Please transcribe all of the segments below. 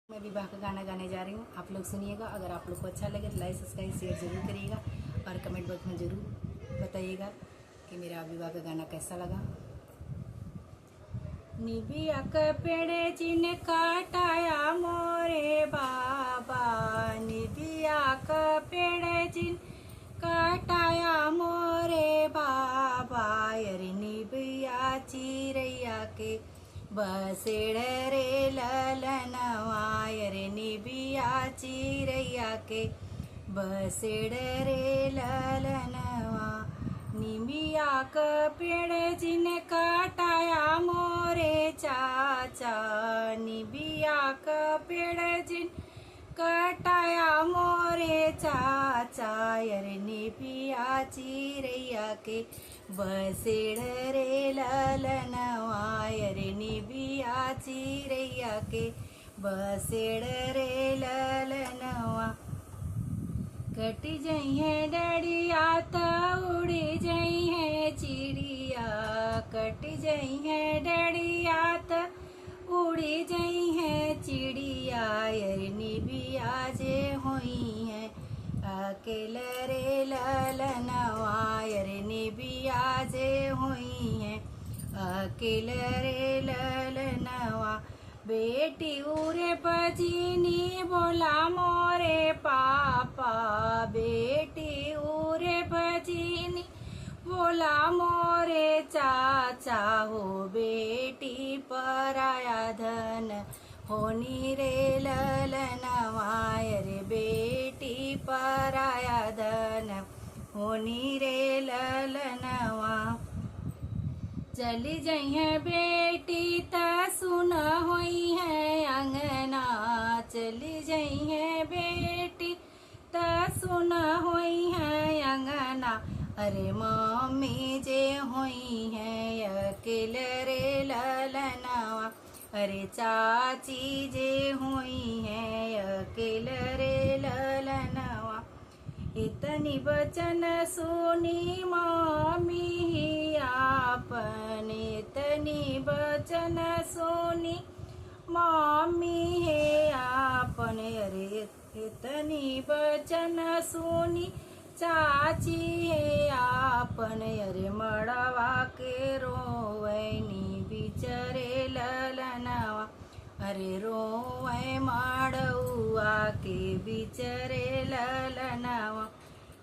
मैं विवाह का गाना गाने जा रही हूँ, आप लोग सुनिएगा। अगर आप लोग को अच्छा लगे तो लाइक सब्सक्राइब शेयर जरूर करिएगा और कमेंट बॉक्स में ज़रूर बताइएगा कि मेरा विवाह का गाना कैसा लगा। निबिया का पेड़ जिन काटाया मोरे बाबा, निबिया का पेड़ जिन काटाया मोरे बाबा, अरे निबिया चिरैया के बसेड़ रे ललनवा, अरे निबिया चिरैया के बसेड़ रे ललनवा। निबिया का पेड़ जिन काटाया मोरे चाचा, निबिया का पेड़ जिन काटाया मोरे चाचा, अरे निबिया चिरैया के बसेड़ रे ललनवा, अरे निबिया चिरैया के बसेड़ रे ललनवा। कटी जई है डड़िया त उड़ी जई है चिड़िया, कटी जई है डड़िया त उड़ी जई है चिड़िया, अरे निबिया जे होई है अकेले रे ललनवा, अरे निबिया जे होई है अकेले रे ललनवा। बेटी उरे बजीनी बोला मोरे पापा, बेटी उरे बजीनी बोला मोरे चाचा, हो बेटी पराया धन होनी रे ललनवा, अरे बेटी पराया धन होनी रे ललनवा। चली जई है बेटी त सुन होई है अंगना, चली जई है बेटी त सुन होई है अंगना, अरे मम्मी जे होई है अकेले रे ललनवा, अरे चाची जे होई है अकेले रे ललनवा। इतनी बचन सुनी मम्मी आपन, इतनी बचन सुनी मम्मी है आपन, अरे इतनी बचन सुनी चाची है आपन, अरे मड़वा के रोवैनी बिचरे ललनवा, अरे रोवे माड़ुआ के बिचरे ललनवा।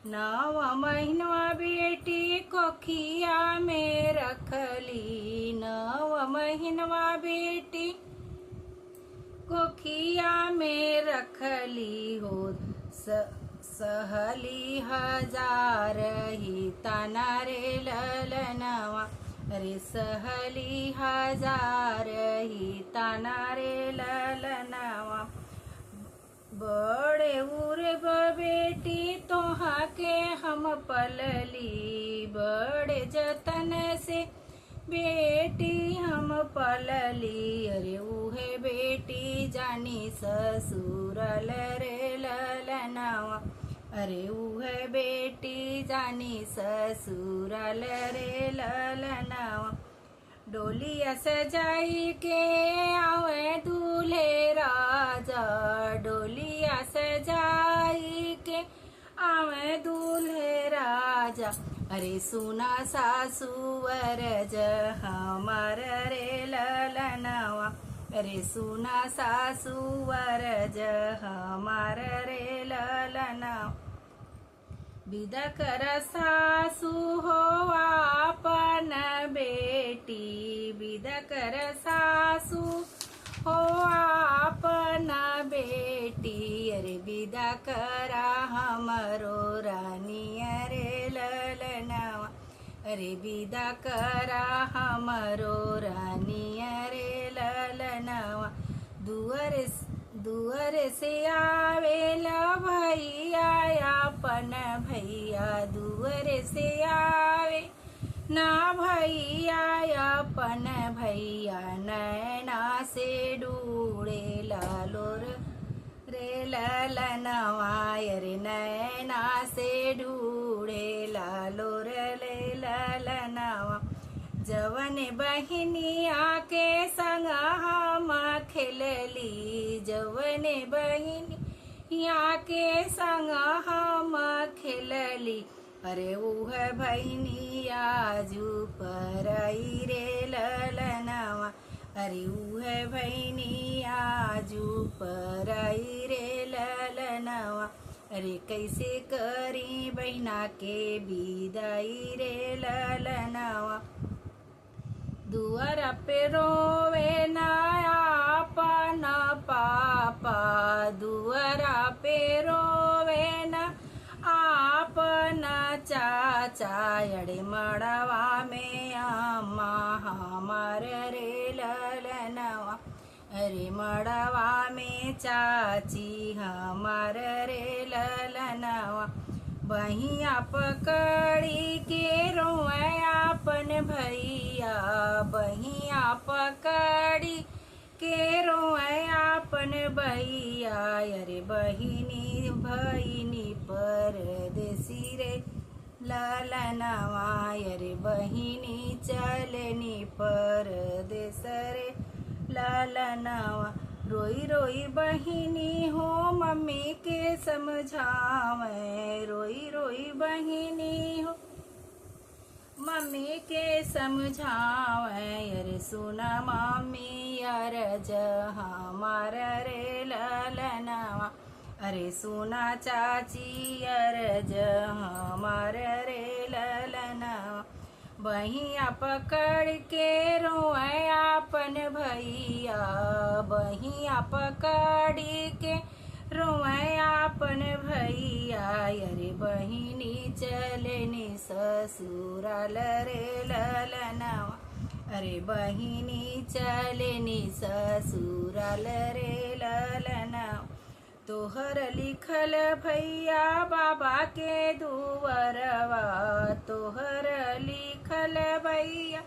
नव महीनवा बेटी कोखिया में रखली, नव महीनवा बेटी कोखिया में रखली, हो सहली हजार ही तना रे ललनवा, अरे सहली हजार ही तना रे ललनवा। बड़े उरे बेटी तोहा के हम पलली, बड़े जतन से बेटी हम पलली, अरे उहे बेटी जानी ससुरल रे ललनवा, अरे उहे बेटी जानी ससुरल रे ललनवा। डोलिया सजाई के आवे दूल्हे राजा, डोलिया सजाई के आवे दूल्हे राजा, अरे सुना सासुवर ज हमार रे ललनवा, अरे सुना सासुवर ज हमार रे ललनवा। विदा कर सासु हो आपन बेटी, विदा कर सासु हो आपन बेटी, अरे विदा करा हमरो रानी रे ललनवा, अरे विदा करा हमरो रानी रे ललनवा। दुअर से आवेला भैया अपन भैया, दुअर से आवे ना भैया अपन भैया, नैना से डूड़े लालोर रे ललनवा, अरे नैना से डूड़े लालोर रे ललनवा। जवन बहिनी आके संग हम खेलली जवने बहिनी यहाँ के संग हम खेलली अरे उह बहिनी आजू परई रे ललनवा अरे उह बहिनी आजू परई रे ललनवा अरे कैसे करी बहिना के विदाई रे ललनवा दुआरा पे रोवे ना आपन पापा दुआरा पे रोवे ना आपन चाचा अड़े मड़वा में अम्मा हमार रे ललनवा अरे मड़वा में चाची हमार रे ललनवा बहिया पकड़ी के रोए आपन भैया बहिया पकड़ी के रोए आपन भैया अरे बहिनी भैनी परदेसी रे ललनवा अरे बहिनी चलनी परदेस रे ललनवा रोई रोई बहिनी हो मम्मी के समझावे रोई रोई बहिनी हो मम्मी के समझावे अरे सुना मम्मी अरज हमार रे ललनवा अरे सुना चाची अरज हमार रे ललनवा बहिया पकड़ के रोए आपन भैया बहिया पकड़ी के रोए आपन भैया अरे बहिनी चलनी ससुराल रे ललनवा अरे बहिनी चलनी ससुराल रे ललनवा तोहर लिखल भैया बाबा के दुवरवा तोहर लिखल भैया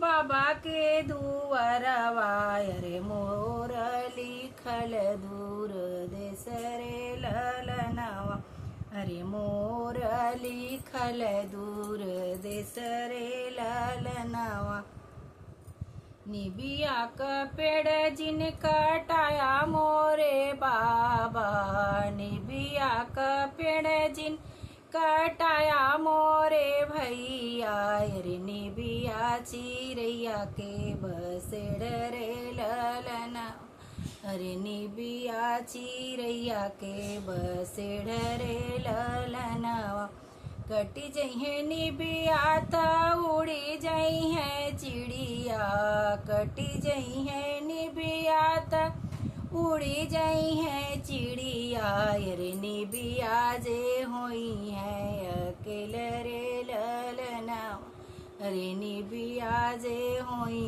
बाबा के दुवरवा अरे मोर लिखल दूर देश रे ललनवा अरे मोर लिखल दूर देश रे ललनवा निबिया का पेड़ जिन कटाया मोरे बाबा निबिया का पेड़ जिन कटाया मोरे भैया अरे निबिया चिरैया के बसेड़ रे ललना अरे निबिया चिरैया के बसेड़ रे ललनवा कटी जइहे निबिया त उड़ी जइहे चिड़िया कटी जइहे निबिया त उड़ी जइहे चिड़िया अरे निबिया जे होई है अकेले रे ललनवा अरे निबिया जे होई